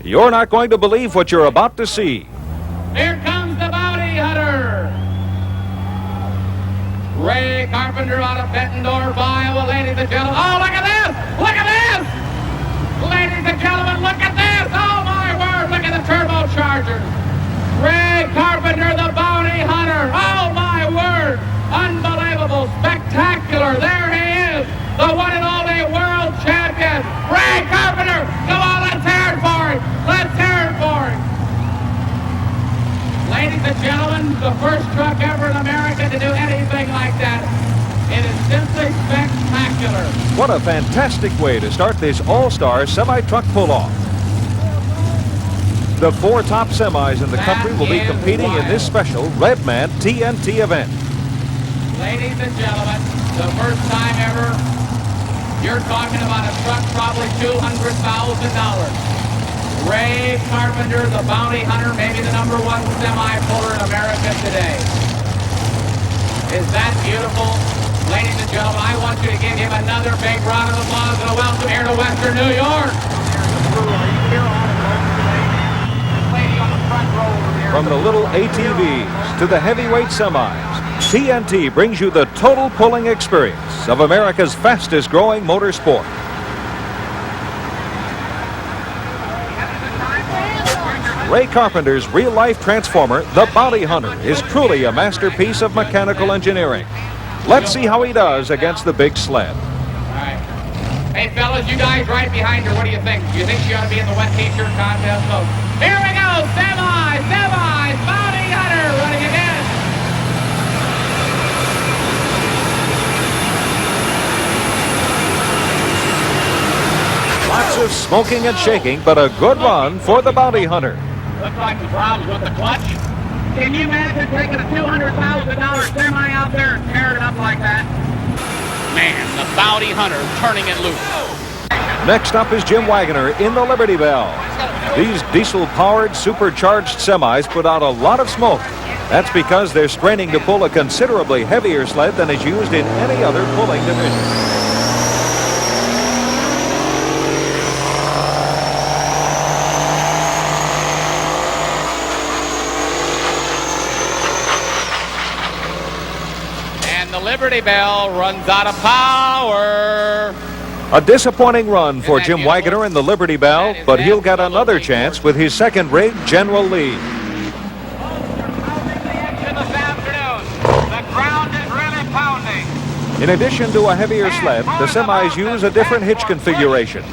You're not going to believe what you're about to see. Here comes the bounty hunter. Ray Carpenter out of Bettendorf, Iowa, ladies and gentlemen. Oh, look at this! Look at this! Ladies and gentlemen, look at this! Oh, my word, look at the turbochargers. Ray Carpenter, the bounty hunter. Oh, my word! Unbelievable, spectacular. There he is, the one and only world champion. Ray Carpenter, come on, let's hear it for him. Let's hear it for him. Ladies and gentlemen, the first truck ever in America to do anything like that. It is simply spectacular. What a fantastic way to start this all-star semi-truck pull-off. The 4 top semis in the country will be competing in this special Redman TNT event. Ladies and gentlemen, the first time ever, you're talking about a truck probably $200,000. Ray Carpenter, the bounty hunter, maybe the #1 semi-puller in America today. Is that beautiful? Ladies and gentlemen, I want you to give him another big round of applause and a welcome here to Western New York. From the little ATVs to the heavyweight semis, TNT brings you the total pulling experience of America's fastest growing motorsport. Ray Carpenter's real-life transformer, the Bounty Hunter, is truly a masterpiece of mechanical engineering. Let's see how he does against the big sled. All right. Hey, fellas, you guys right behind her, what do you think? Do you think she ought to be in the wet t-shirt contest? So, here we go, semis, Bounty Hunter running again. Lots of smoking and shaking, but a good run for the Bounty Hunter. Looks like some problems with the clutch. Can you imagine taking a $200,000 semi out there and tearing it up like that? Man, the Bounty Hunter turning it loose. Next up is Jim Wagoner in the Liberty Bell. These diesel-powered, supercharged semis put out a lot of smoke. That's because they're straining to pull a considerably heavier sled than is used in any other pulling division. The Liberty Bell runs out of power. A disappointing run for Jim Wagoner in the Liberty Bell, but he'll get another chance with his second rig, General Lee. The ground is really pounding. In addition to a heavier sled, the semis use a different hitch configuration.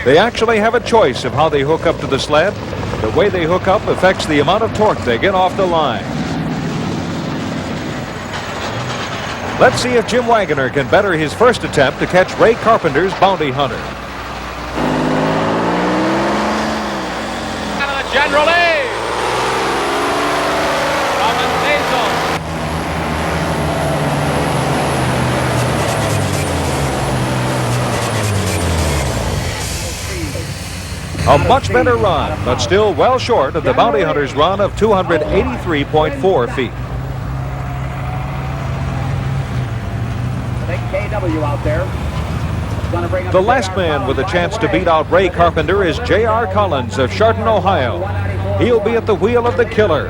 They actually have a choice of how they hook up to the sled. The way they hook up affects the amount of torque they get off the line. Let's see if Jim Wagoner can better his first attempt to catch Ray Carpenter's Bounty Hunter. Out of the General Lee. A much better run, but still well short of the Bounty Hunter's run of 283.4 feet. Out there. The last man with a chance to beat out Ray Carpenter is J.R. Collins of Chardon, Ohio. He'll be at the wheel of the killer.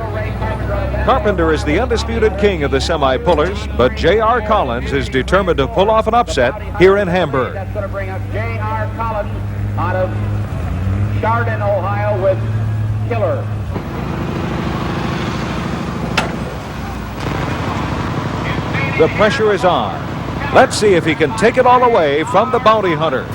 Carpenter is the undisputed king of the semi-pullers, but J.R. Collins is determined to pull off an upset here in Hamburg. That's going to bring up J.R. Collins out of Chardon, Ohio with Killer. The pressure is on. Let's see if he can take it all away from the Bounty Hunter.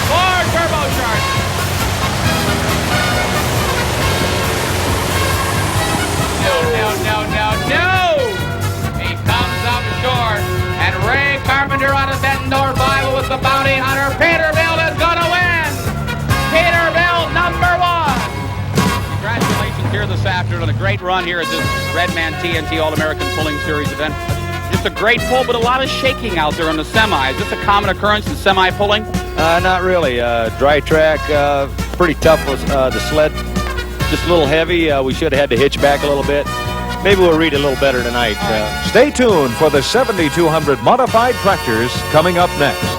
More turbocharged. No. He comes up short. And Ray Carpenter out of Bettendorf, Iowa with the Bounty Hunter. Peterbilt is going to win. Peterbilt #1. Congratulations here this afternoon. A great run here at this Redman TNT All-American Pulling Series event. Just a great pull, but a lot of shaking out there on the semi. Is this a common occurrence in semi-pulling? Not really. Dry track, pretty tough with the sled just a little heavy. We should have had to hitch back a little bit. Maybe we'll read a little better tonight. Stay tuned for the 7200 modified tractors coming up next.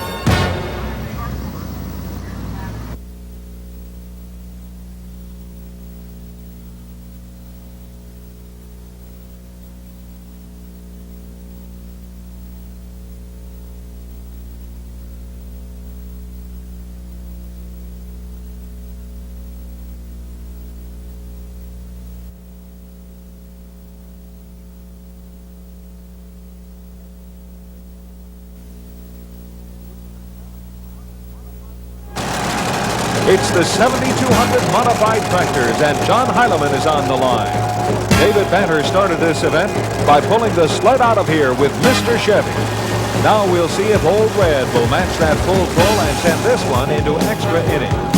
It's the 7200 modified tractors, and John Heileman is on the line. David Banner started this event by pulling the sled out of here with Mr. Chevy. Now we'll see if Old Red will match that full pull and send this one into extra innings.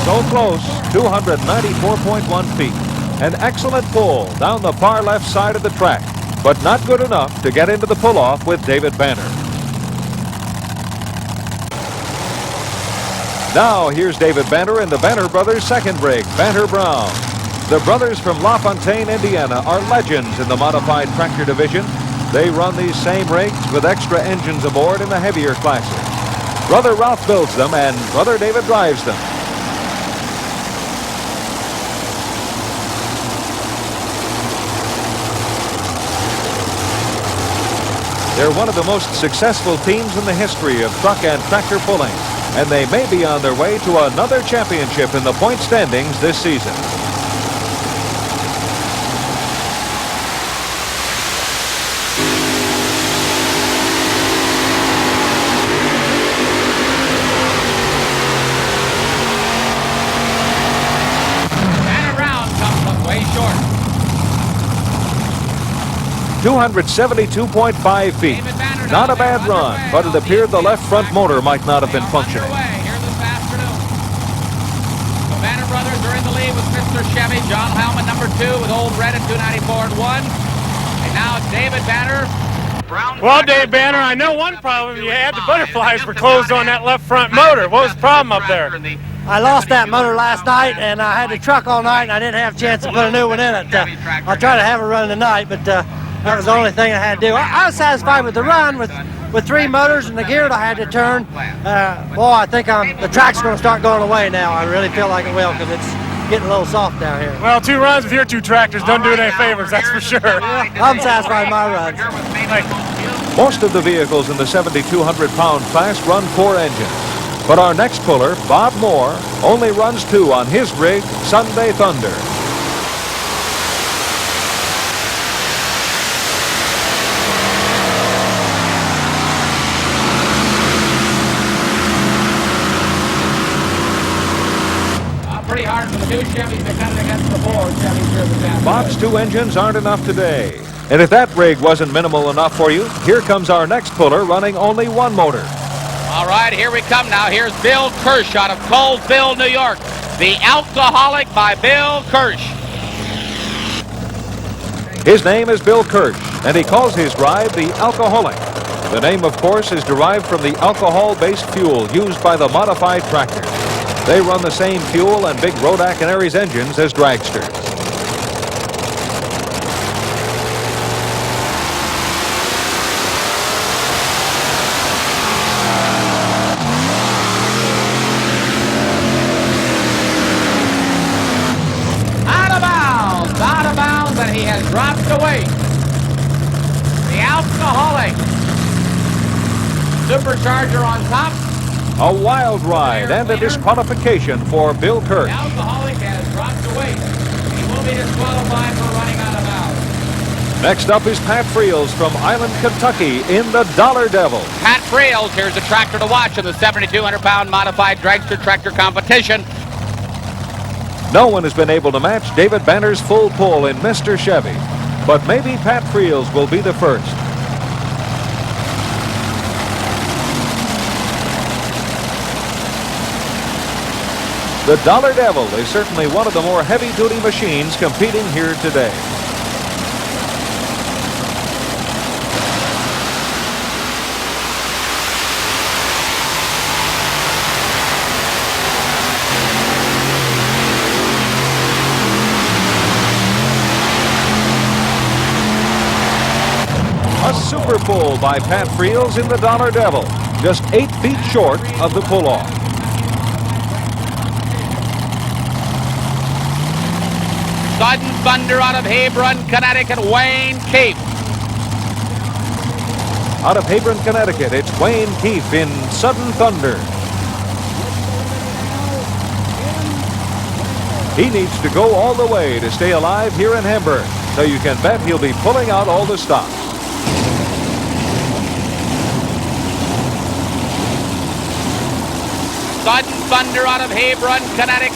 So close, 294.1 feet. An excellent pull down the far left side of the track, but not good enough to get into the pull-off with David Banner. Now here's David Banner in the Banner Brothers' second rig, Banner Brown. The brothers from LaFontaine, Indiana are legends in the modified tractor division. They run these same rigs with extra engines aboard in the heavier classes. Brother Ralph builds them and Brother David drives them. They're one of the most successful teams in the history of truck and tractor pulling, and they may be on their way to another championship in the point standings this season. And around comes up way short. 272.5 feet. Not a bad run, but it appeared the left front motor might not have been functioning. Here this afternoon. The Banner brothers are in the lead with Mr. Chevy. John Heileman, number 2, with Old Red at 294 and 1. And now David Banner. Well, Dave Banner, I know one problem. You had the butterflies were closed on that left front motor. What was the problem up there? I lost that motor last night, and I had the truck all night, and I didn't have a chance to put a new one in it. I'll try to have it run tonight, but that was the only thing I had to do. I was satisfied with the run with 3 motors and the gear that I had to turn. Boy, I think the track's going to start going away now. I really feel like it will because it's getting a little soft down here. Well, 2 runs with your 2 tractors don't do it any favors, that's for sure. I'm satisfied with my runs. Most of the vehicles in the 7,200-pound class run 4 engines. But our next puller, Bob Moore, only runs 2 on his rig, Sunday Thunder. Pretty hard for the new Chevys to cut it against the board. Chevys here this afternoon. Bob's 2 engines aren't enough today. And if that rig wasn't minimal enough for you, here comes our next puller running only 1 motor. All right, here we come now. Here's Bill Kirsch out of Colesville, New York. The Alcoholic by Bill Kirsch. His name is Bill Kirsch, and he calls his ride the Alcoholic. The name, of course, is derived from the alcohol-based fuel used by the modified tractors. They run the same fuel and big Rodak and Aries engines as dragsters. Out of bounds, and he has dropped away. The Alcoholic. Supercharger on top. A wild ride and a disqualification for Bill Kirsch. The Alcoholic has dropped away. He will be disqualified for running out of bounds. Next up is Pat Friels from Island, Kentucky in the Dollar Devil. Pat Friels, here's a tractor to watch in the 7,200-pound modified dragster tractor competition. No one has been able to match David Banner's full pull in Mr. Chevy, but maybe Pat Friels will be the first. The Dollar Devil is certainly one of the more heavy-duty machines competing here today. A super pull by Pat Friels in the Dollar Devil, just 8 feet short of the pull-off. Sudden thunder out of Hebron, Connecticut, Wayne Keefe. Out of Hebron, Connecticut, it's Wayne Keefe in Sudden Thunder. He needs to go all the way to stay alive here in Hamburg, so you can bet he'll be pulling out all the stops. Sudden thunder out of Hebron, Connecticut.